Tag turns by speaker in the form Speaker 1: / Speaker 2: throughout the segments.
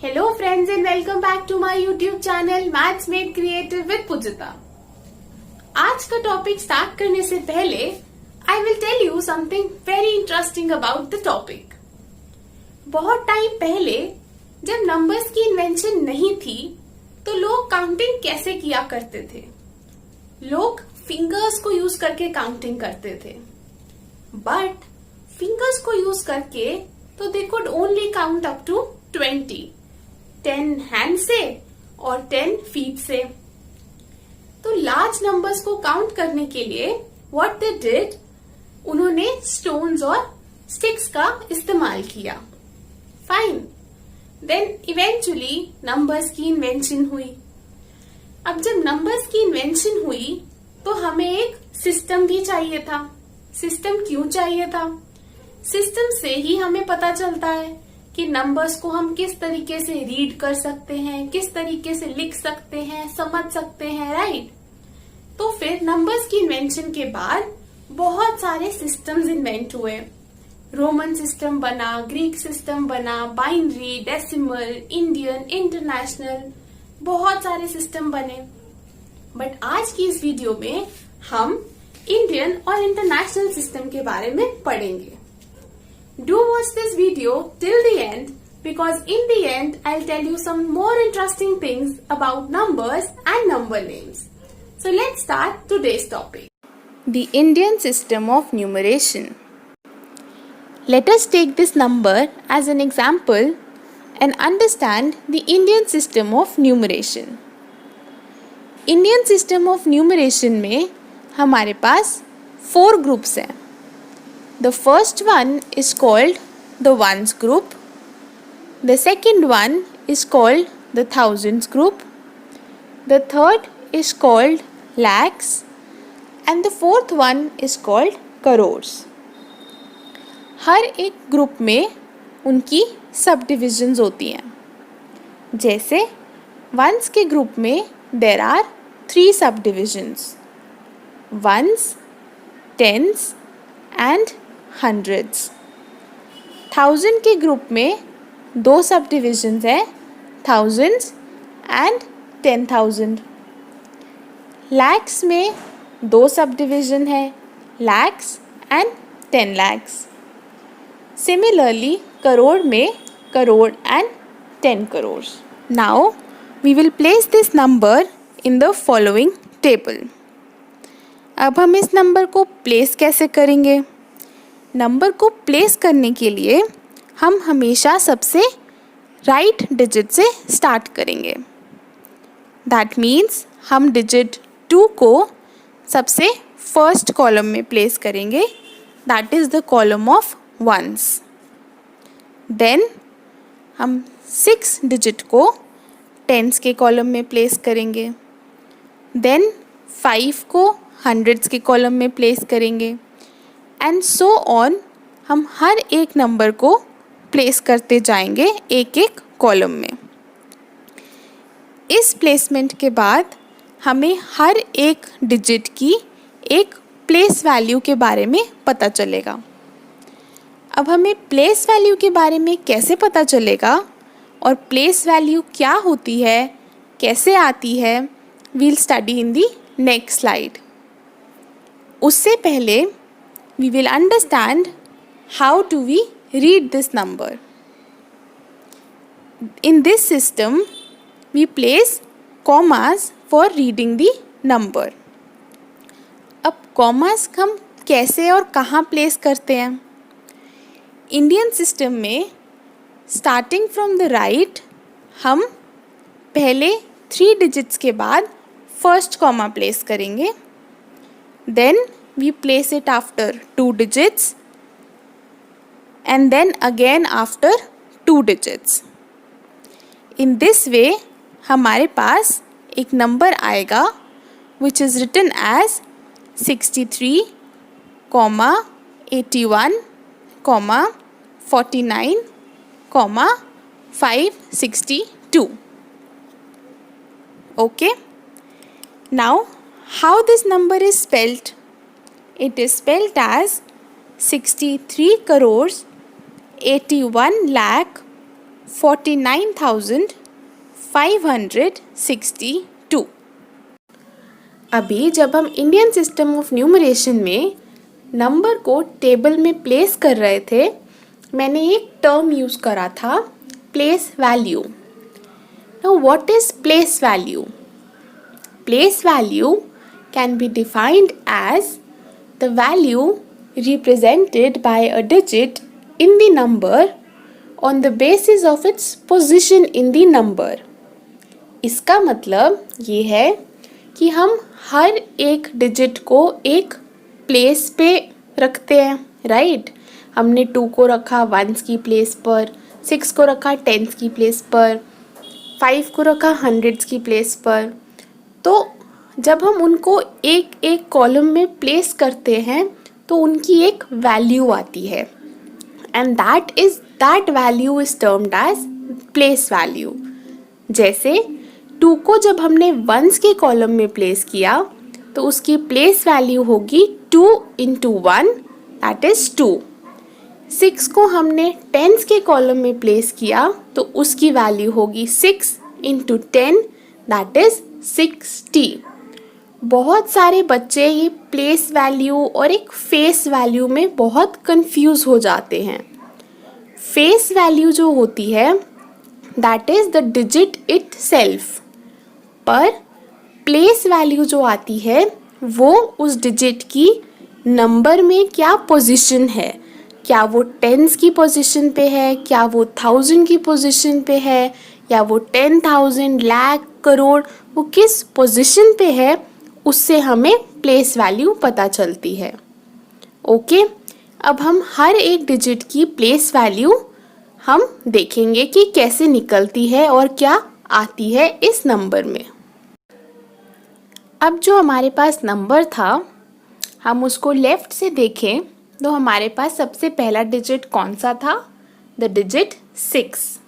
Speaker 1: Hello friends and welcome back to my YouTube channel Maths Made Creative with Pujita। आज का topic start करने से पहले I will tell you something very interesting about the topic। बहुत time पहले जब numbers की invention नहीं थी तो लोग काउंटिंग कैसे किया करते थे। लोग फिंगर्स को यूज करके काउंटिंग करते थे, बट फिंगर्स को यूज करके तो they could only count up to 10 hand से और 10 फीट से। तो लार्ज नंबर्स को काउंट करने के लिए व्हाट दे डिड, उन्होंने स्टोन्स और स्टिक्स का इस्तेमाल किया। फाइन, देन इवेंचुअली नंबर्स की इन्वेंशन हुई। अब जब नंबर्स की इन्वेंशन हुई तो हमें एक सिस्टम भी चाहिए था। सिस्टम क्यों चाहिए था? सिस्टम से ही हमें पता चलता है कि नंबर्स को हम किस तरीके से रीड कर सकते हैं, किस तरीके से लिख सकते हैं, समझ सकते हैं, राइट। तो फिर नंबर्स की इन्वेंशन के बाद बहुत सारे सिस्टम्स इन्वेंट हुए। रोमन सिस्टम बना, ग्रीक सिस्टम बना, बाइनरी, डेसिमल, इंडियन, इंटरनेशनल, बहुत सारे सिस्टम बने। बट आज की इस वीडियो में हम इंडियन और इंटरनेशनल सिस्टम के बारे में पढ़ेंगे। Do watch this video till the end because in the end I'll tell you some more interesting things about numbers and number names. So let's start today's topic.
Speaker 2: The Indian system of numeration. Let us take this number as an example and understand the Indian system of numeration. Indian system of numeration में हमारे पास 4 groups हैं। The first one is called the ones group. The second one is called the thousands group. The third is called lakhs. And the fourth one is called crores. हर एक group में उनकी सब divisions होती हैं। जैसे once के group में there are 3 सब divisions, ones, tens and hundreds। Thousand के ग्रुप में 2 सब डिविजन्स हैं, thousands and 10,000। लैक्स में 2 सब डिविजन है, lakhs and 10 lakhs। Similarly crore में crore and 10 crores। Now we will place this number in the following table. अब हम इस नंबर को प्लेस कैसे करेंगे? नंबर को प्लेस करने के लिए हम हमेशा सबसे राइट डिजिट से स्टार्ट करेंगे। दैट मीन्स हम डिजिट 2 को सबसे फर्स्ट कॉलम में प्लेस करेंगे, that is the column of ones. Then हम 6 डिजिट को टेंस के कॉलम में प्लेस करेंगे। देन 5 को हंड्रेड्स के कॉलम में प्लेस करेंगे एंड सो ऑन। हम हर एक नंबर को प्लेस करते जाएंगे एक एक कॉलम में। इस प्लेसमेंट के बाद हमें हर एक डिजिट की एक प्लेस वैल्यू के बारे में पता चलेगा। अब हमें प्लेस वैल्यू के बारे में कैसे पता चलेगा और प्लेस वैल्यू क्या होती है, कैसे आती है, we'll study in the next slide. उससे पहले we will understand how do we read this number. In this system, we place commas for reading the number. अब commas हम कैसे और कहाँ प्लेस करते हैं? इंडियन सिस्टम में स्टार्टिंग फ्रॉम द राइट हम पहले 3 डिजिट्स के बाद फर्स्ट कॉमा प्लेस करेंगे। Then we place it after 2 digits and then again after 2 digits। In this way हमारे पास एक नंबर आएगा which is written as 63, 81, 49, 562। Okay, now how this number is spelled? It is spelled as 63 crores 81 lakh 49,562। अभी जब हम Indian system of numeration में number को table में place कर रहे थे, मैंने एक टर्म यूज़ करा था, place value. Now what is place value? Place value can be defined as the value represented by a digit in the number on the basis of its position in the number. इसका मतलब ये है कि हम हर एक digit को एक place पे रखते हैं, राइट? हमने 2 को रखा वंस की प्लेस पर, 6 को रखा टेंस की प्लेस पर, 5 को रखा हंड्रेड्स की प्लेस पर। तो जब हम उनको एक एक कॉलम में प्लेस करते हैं तो उनकी एक वैल्यू आती है, and that value is termed as place value. जैसे 2 को जब हमने वंस के कॉलम में प्लेस किया तो उसकी प्लेस वैल्यू होगी 2 into 1, दैट इज 2। 6 को हमने टेंस के कॉलम में प्लेस किया तो उसकी वैल्यू होगी 6 into 10, दैट इज 60। बहुत सारे बच्चे ये प्लेस वैल्यू और एक फेस वैल्यू में बहुत कंफ्यूज हो जाते हैं। फेस वैल्यू जो होती है that is the digit itself, पर प्लेस वैल्यू जो आती है वो उस डिजिट की नंबर में क्या पोजीशन है, क्या वो टेंस की पोजीशन पे है, क्या वो 1000 की पोजीशन पे है, या वो 10,000, लाख, करोड़, वो किस पोजीशन पे है, उससे हमें प्लेस वैल्यू पता चलती है। ओके, अब हम हर एक डिजिट की प्लेस वैल्यू हम देखेंगे कि कैसे निकलती है और क्या आती है इस नंबर में। अब जो हमारे पास नंबर था, हम उसको लेफ्ट से देखें तो हमारे पास सबसे पहला डिजिट कौन सा था? The digit 6।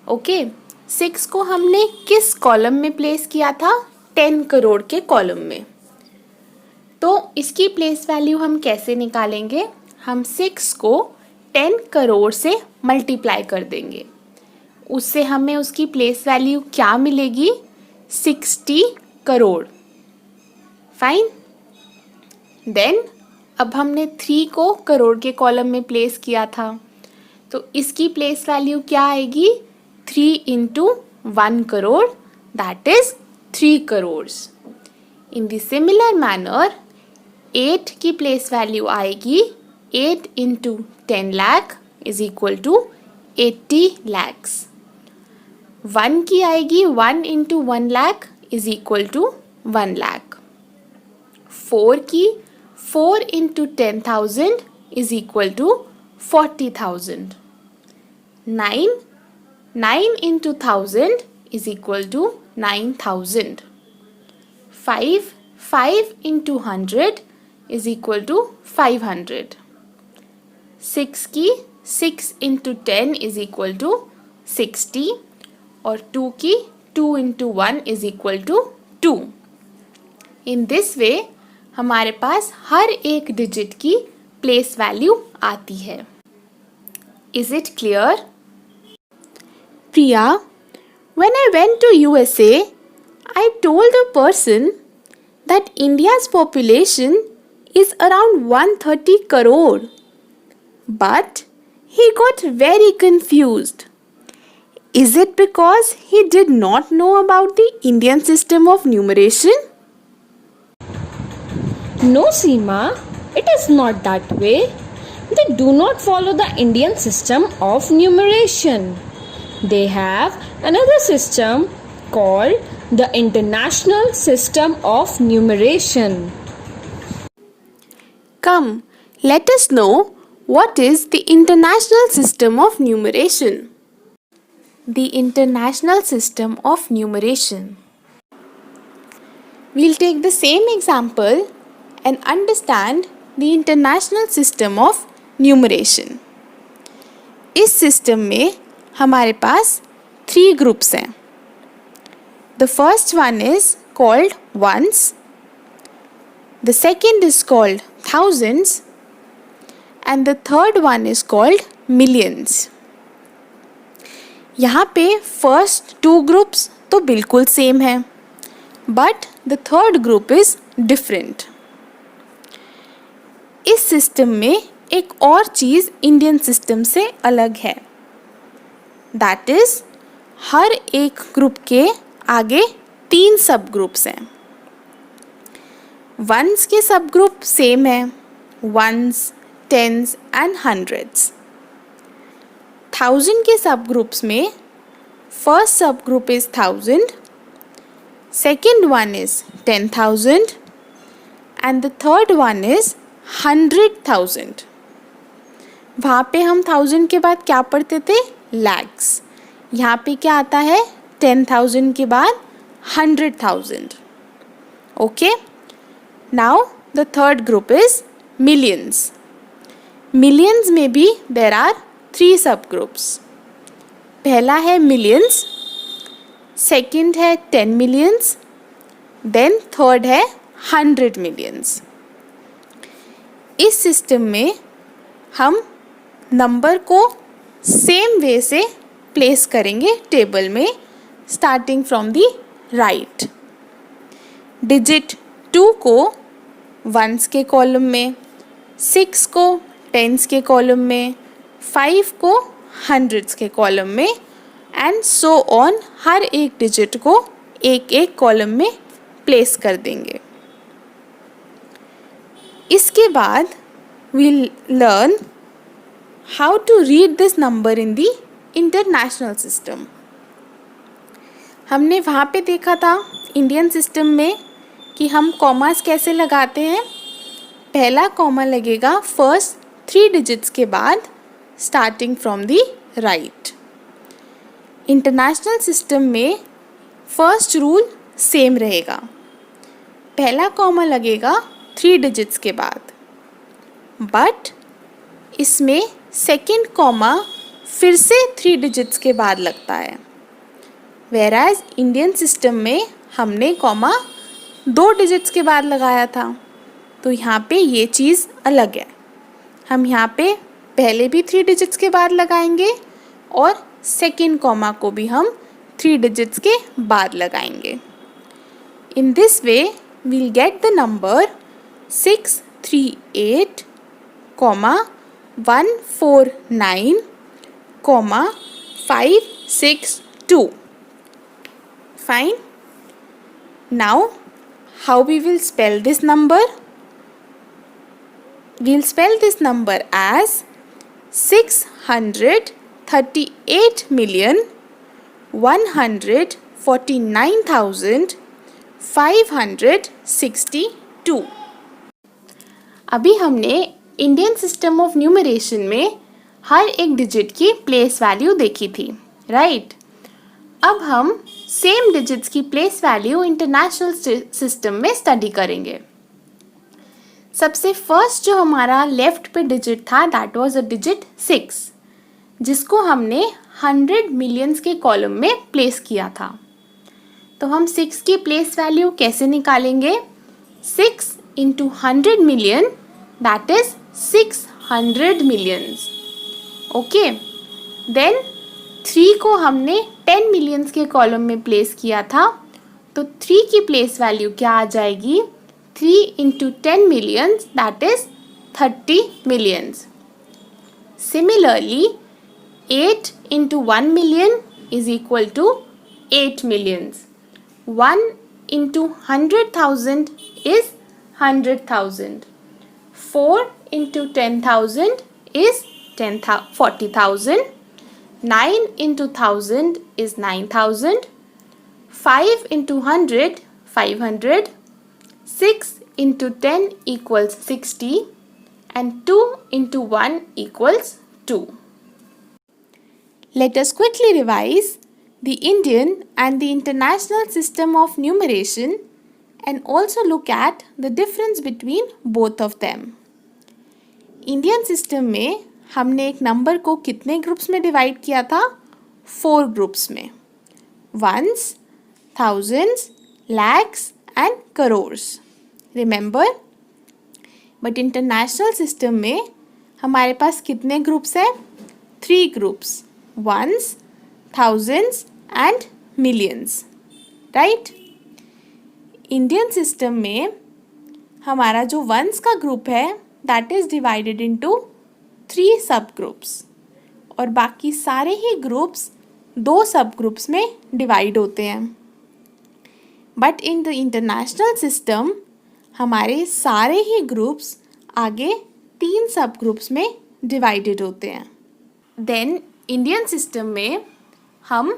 Speaker 2: ओके, 6 को हमने किस कॉलम में प्लेस किया था? 10 करोड़ के कॉलम में। तो इसकी प्लेस वैल्यू हम कैसे निकालेंगे? हम 6 को 10 करोड़ से मल्टीप्लाई कर देंगे, उससे हमें उसकी प्लेस वैल्यू क्या मिलेगी? 60 करोड़। फाइन। देन अब हमने 3 को करोड़ के कॉलम में प्लेस किया था, तो इसकी प्लेस वैल्यू क्या आएगी? 3 into 1 crore, that is 3 crores। In the similar manner 8 की प्लेस वैल्यू आएगी 8 into 10 lakh is equal to 80 lakhs। 1 की आएगी 1 into 1 lakh is equal to 1 lakh। 4 की 4 into 10,000 is equal to 40,000। 9 into 1000 is equal to 9,000। 5 into 100 is equal to 500। 6 की 6 into 10 is equal to 60, और 2 की 2 into 1 is equal to 2। In this way हमारे पास हर एक digit की place value आती है। Is it clear? Priya, when I went to USA, I told the person that India's population is around 130 crore. But he got very confused. Is it because he did not know about the Indian system of numeration?
Speaker 3: No, Seema, it is not that way. They do not follow the Indian system of numeration. They have another system called the International System of Numeration.
Speaker 2: Come, let us know what is the International System of Numeration. The International System of Numeration. We'll take the same example and understand the International System of Numeration. इस system में हमारे पास 3 groups हैं। The first one is called ones, the second is called thousands, and the third one is called millions. यहाँ पे first 2 groups तो बिल्कुल same है, but the third group is different. इस सिस्टम में एक और चीज़ इंडियन सिस्टम से अलग है, दैट इज़ हर एक ग्रुप के आगे 3 सब ग्रुप्स हैं। वंस के सब ग्रुप सेम है, वंस, टेंस एंड हंड्रेड्स। 1000 के सब ग्रुप्स में फर्स्ट सब group is 1000, second one is 10,000 and the third one is 100,000। वहाँ पे हम 1000 के बाद क्या पढ़ते थे? लैक्स। यहाँ पे क्या आता है? 10,000 के बाद 100,000। Okay, now the third group is millions. Millions में भी देर आर 3 सब ग्रुप्स। पहला है मिलियंस, सेकंड है 10 मिलियंस, देन थर्ड है 100 मिलियंस। इस सिस्टम में हम नंबर को सेम वे से प्लेस करेंगे टेबल में, starting from the right. Digit 2 को वंस के कॉलम में, 6 को टेंस के कॉलम में, 5 को हंड्रेड्स के कॉलम में एंड सो ऑन, हर एक डिजिट को एक एक कॉलम में प्लेस कर देंगे। इसके बाद we'll learn how to read this number in the international system. हमने वहाँ पे देखा था इंडियन सिस्टम में कि हम कॉमास कैसे लगाते हैं। पहला कॉमा लगेगा फर्स्ट 3 डिजिट्स के बाद, starting from the right. International system में फर्स्ट रूल सेम रहेगा, पहला कॉमा लगेगा 3 डिजिट्स के बाद, बट इसमें सेकेंड कॉमा फिर से 3 डिजिट्स के बाद लगता है। वेराज इंडियन सिस्टम में हमने कॉमा 2 डिजिट्स के बाद लगाया था, तो यहाँ पे ये चीज़ अलग है। हम यहाँ पे पहले भी 3 डिजिट्स के बाद लगाएंगे और सेकेंड कॉमा को भी हम 3 डिजिट्स के बाद लगाएंगे। In this way we'll get the number 638, 149, 562. Fine. Now, how we will spell this number? We'll spell this number as 638,149,562. अभी हमने इंडियन सिस्टम ऑफ न्यूमरेशन में हर एक डिजिट की प्लेस वैल्यू देखी थी, राइट? अब हम सेम डिजिट्स की प्लेस वैल्यू इंटरनेशनल सिस्टम में स्टडी करेंगे। सबसे फर्स्ट जो हमारा लेफ्ट पे डिजिट था दैट वाज अ डिजिट 6, जिसको हमने 100 मिलियंस के कॉलम में प्लेस किया था। तो हम 6 की प्लेस वैल्यू कैसे निकालेंगे? 6 into 100 million, that is 600 millions. Okay, then 3 को हमने 10 मिलियंस के कॉलम में प्लेस किया था, तो 3 की प्लेस वैल्यू क्या आ जाएगी? 3 into 10 millions, that is 30 millions. Similarly, 8 into 1 million is equal to 8 millions. 1 into 100,000 is 100,000. 4 into 10,000 is 40,000. 9 into 1,000 is 9,000. 5 into 100, 500. 6 into 10 equals 60. And 2 into 1 equals 2. Let us quickly revise the Indian and the international system of numeration and also look at the difference between both of them. Indian system में हमने एक number को कितने groups में divide किया था? 4 groups में, ones, thousands, lakhs and crores, remember? But international system में हमारे पास कितने ग्रुप्स हैं? 3 groups, ones, thousands and millions, right? Indian system में हमारा जो वंस का ग्रुप है दैट इज डिवाइडेड इनटू 3 सब ग्रुप्स, और बाकी सारे ही ग्रुप्स 2 सब ग्रुप्स में डिवाइड होते हैं. But in the international system हमारे सारे ही ग्रुप्स आगे 3 सब ग्रुप्स में डिवाइडेड होते हैं. देन इंडियन सिस्टम में हम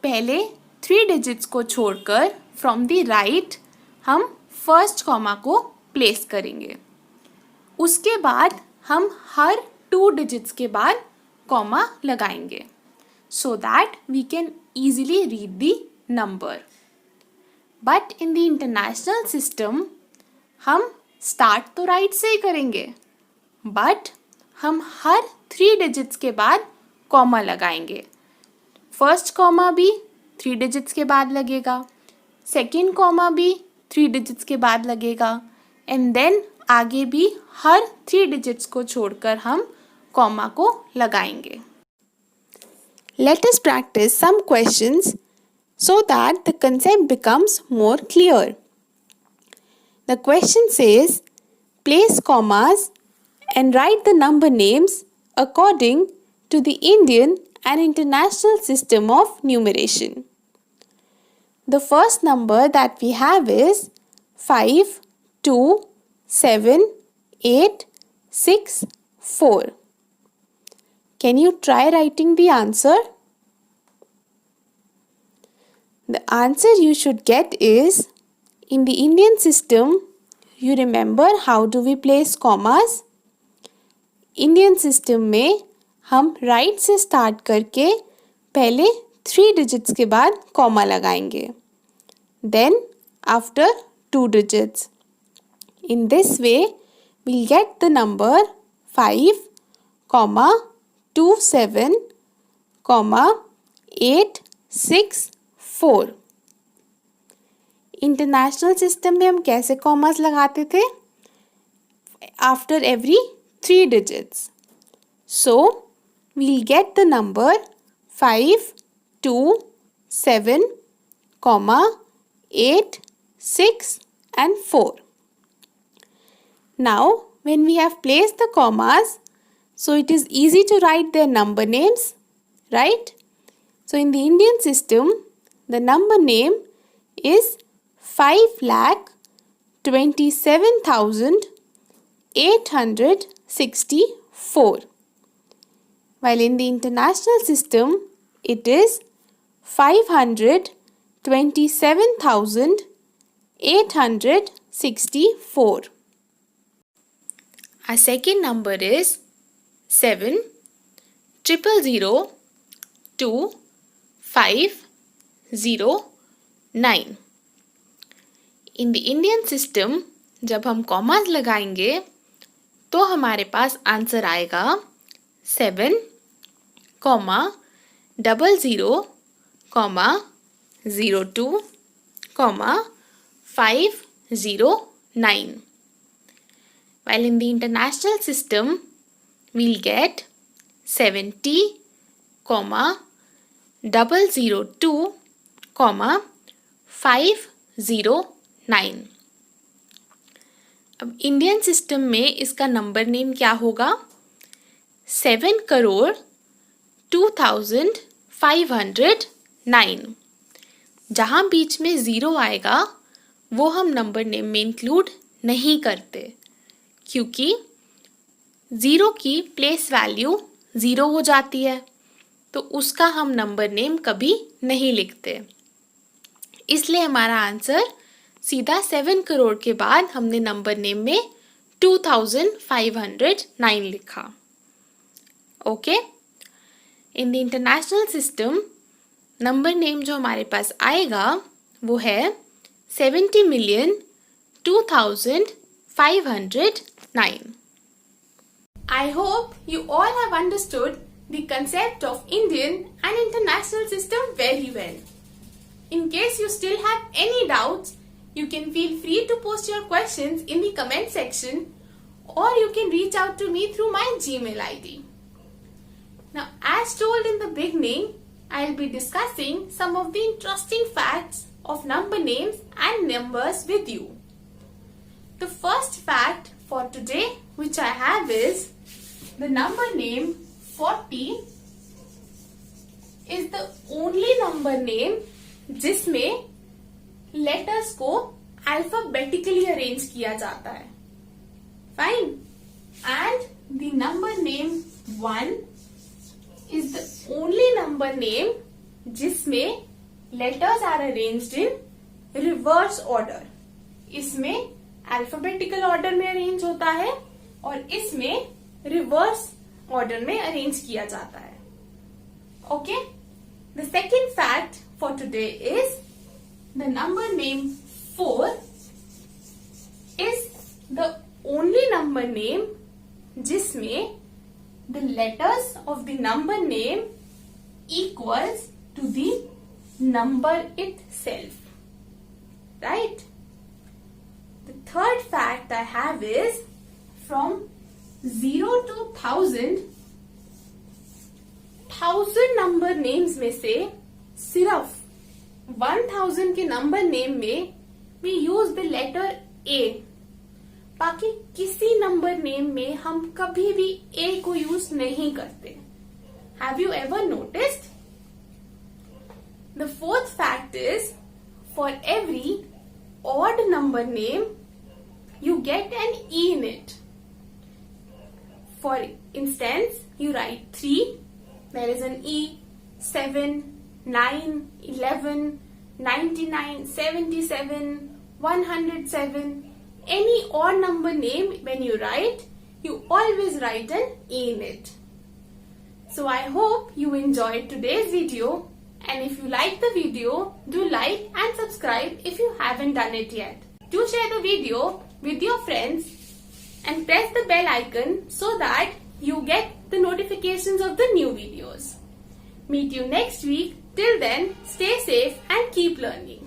Speaker 2: पहले 3 डिजिट्स को छोड़कर फ्रॉम द राइट हम फर्स्ट कॉमा को प्लेस करेंगे. उसके बाद हम हर 2 डिजिट्स के बाद कॉमा लगाएंगे so that we can easily read the number. But in the international system हम स्टार्ट तो राइट से ही करेंगे, बट हम हर 3 डिजिट्स के बाद कॉमा लगाएंगे. फर्स्ट कॉमा भी 3 डिजिट्स के बाद लगेगा, सेकेंड कॉमा भी 3 डिजिट्स के बाद लगेगा, एंड देन आगे भी हर 3 डिजिट्स को छोड़कर हम कॉमा को लगाएंगे. Let us practice some questions so that the concept becomes more clear. The question says, place commas and write the number names according to the Indian and international system of numeration. The first number that we have is 5, 2, 7, 8, 6, 4. Can you try writing the answer? The answer you should get is, in the Indian system, you remember how do we place commas? Indian system में हम right से start करके पहले 3 digits के बाद comma लगाएंगे, then after 2 digits. In this way, we'll get the number 5, 2, 7, 8, 6, 4. International system में हम कैसे कॉमास लगाते थे? After every 3 digits. So, we'll get the number 5, 2, 7, 8, 6 and 4. Now, when we have placed the commas, so it is easy to write their number names, right? So, in the Indian system, the number name is 5,27,864. While in the international system, it is 527,864. Our second number is 7,002,509. In the Indian system, जब हम commas लगाएंगे तो हमारे पास answer आएगा 7, 00, 02, 509. While in the international system, we'll get 70, 002, 509. अब Indian system में इसका number name क्या होगा? 7,02,509. जहाँ बीच में 0 आएगा वो हम नंबर नेम में इंक्लूड नहीं करते, क्योंकि 0 की प्लेस वैल्यू 0 हो जाती है, तो उसका हम नंबर नेम कभी नहीं लिखते. इसलिए हमारा आंसर सीधा 7 करोड़ के बाद हमने नंबर नेम में 2509 लिखा. Okay. In the international system number name जो हमारे पास आएगा वो है 70,02,509.
Speaker 1: I hope you all have understood the concept of Indian and international system very well. In case you still have any doubts, you can feel free to post your questions in the comment section, or you can reach out to me through my Gmail ID. Now, as told in the beginning, I'll be discussing some of the interesting facts of number names and numbers with you. The first fact for today which I have is the number name 40 is the only number name जिसमें letters को alphabetically arrange किया जाता है. Fine. And the number name 1 is the only number name जिसमें letters are arranged in reverse order. इसमें alphabetical order में arrange होता है और इसमें reverse order में arrange किया जाता है. Okay? The second fact for today is the number name 4 is the only number name जिसमें the letters of the number name equals to the number itself. Right? The third fact I have is from 0 to 1000 number names में से सिर्फ 1000 के number name में we use the letter A. बाकी किसी number name में हम कभी भी A को यूज नहीं करते. Have you ever noticed? The fourth fact is for every odd number name you get an E in it. For instance, you write 3, there is an E, 7, 9, 11, 99, 77, 107. Any odd number name when you write, you always write an E in it. So I hope you enjoyed today's video, and if you like the video, do like and subscribe if you haven't done it yet. Do share the video with your friends and press the bell icon so that you get the notifications of the new videos. Meet you next week. Till then, stay safe and keep learning.